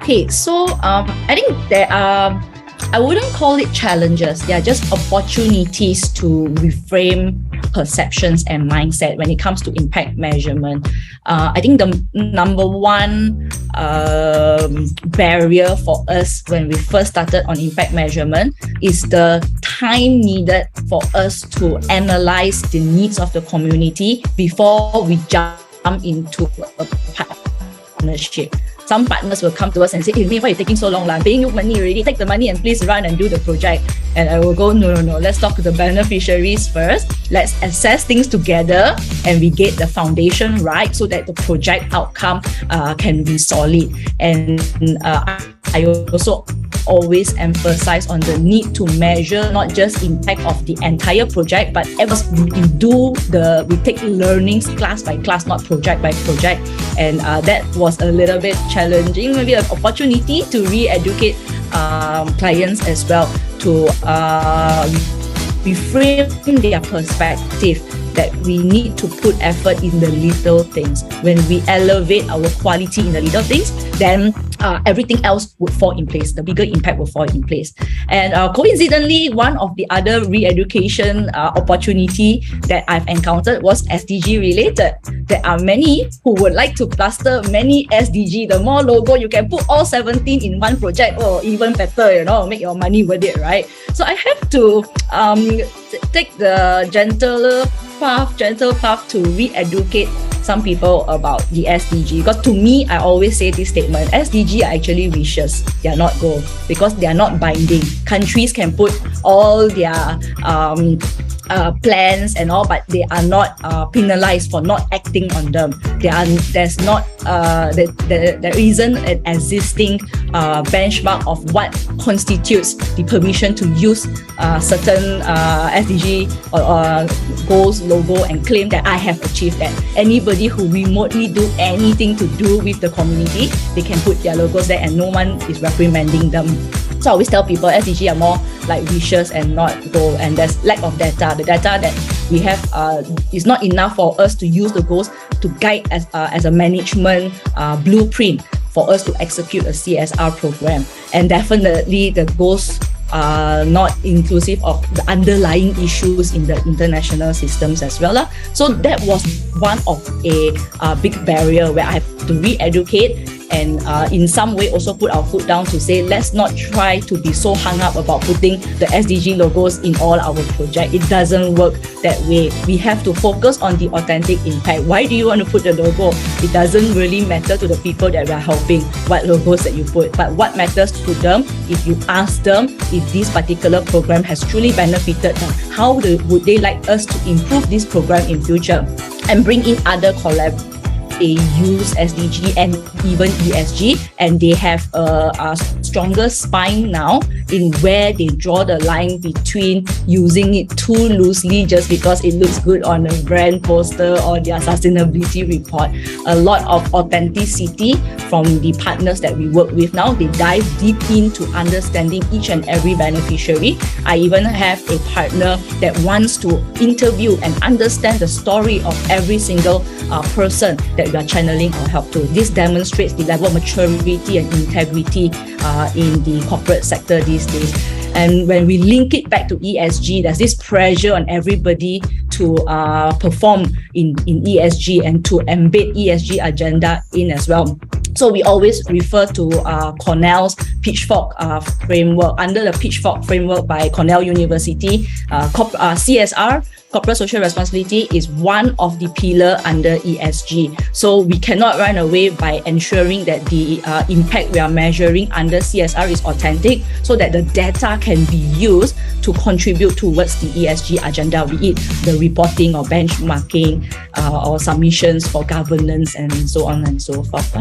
Okay, so I think there are, I wouldn't call it challenges. They are just opportunities to reframe perceptions and mindset when it comes to impact measurement. I think the number one barrier for us when we first started on impact measurement is the time needed for us to analyze the needs of the community before we jump into a partnership. Some partners will come to us and say, hey, why are you taking so long? I'm paying you money already. Take the money and please run and do the project. And I will go, no. Let's talk to the beneficiaries first. Let's assess things together and we get the foundation right so that the project outcome can be solid. And I also always emphasize on the need to measure not just impact of the entire project, but as we take learnings class by class, not project by project. And that was a little bit challenging, maybe an opportunity to re-educate clients as well, to reframe their perspective that we need to put effort in the little things. When we elevate our quality in the little things, then everything else would fall in place. The bigger impact will fall in place. And coincidentally, one of the other re-education opportunity that I've encountered was SDG related. There are many who would like to cluster many SDG. The more logo you can put all 17 in one project, or even better, make your money worth it, right? So I have to take the gentle path to re-educate some people about the SDG. Because to me, I always say this statement, SDG are actually wishes, they are not goals, because they are not binding. Countries can put all their plans and all, but they are not penalized for not acting on them. There isn't an existing benchmark of what constitutes the permission to use certain SDG or goals, logo, and claim that I have achieved that. Anybody who remotely do anything to do with the community, they can put their logos there and no one is reprimanding them. So I always tell people SDG are more like wishes and not goal, and there's lack of data. The data that we have is not enough for us to use the goals to guide as a management blueprint for us to execute a CSR program. And definitely the goals are not inclusive of the underlying issues in the international systems as well. So that was one of a big barrier where I have to re-educate and in some way also put our foot down to say, let's not try to be so hung up about putting the SDG logos in all our projects. It doesn't work that way. We have to focus on the authentic impact. Why do you want to put the logo? It doesn't really matter to the people that we are helping what logos that you put, but what matters to them, if you ask them if this particular program has truly benefited them, how would they like us to improve this program in future and bring in other collaborators. They use SDG and even ESG, and they have a stronger spine now in where they draw the line between using it too loosely just because it looks good on a brand poster or their sustainability report. A lot of authenticity from the partners that we work with now. They dive deep into understanding each and every beneficiary. I even have a partner that wants to interview and understand the story of every single person that we are channeling our help to. This demonstrates the level of maturity and integrity in the corporate sector these days. And when we link it back to ESG, there's this pressure on everybody to perform in ESG and to embed ESG agenda in as well. So we always refer to Cornell's Pitchfork framework. Under the Pitchfork framework by Cornell University, CSR, corporate social responsibility, is one of the pillars under ESG. So we cannot run away by ensuring that the impact we are measuring under CSR is authentic, so that the data can be used to contribute towards the ESG agenda, be it the reporting or benchmarking or submissions for governance and so on and so forth.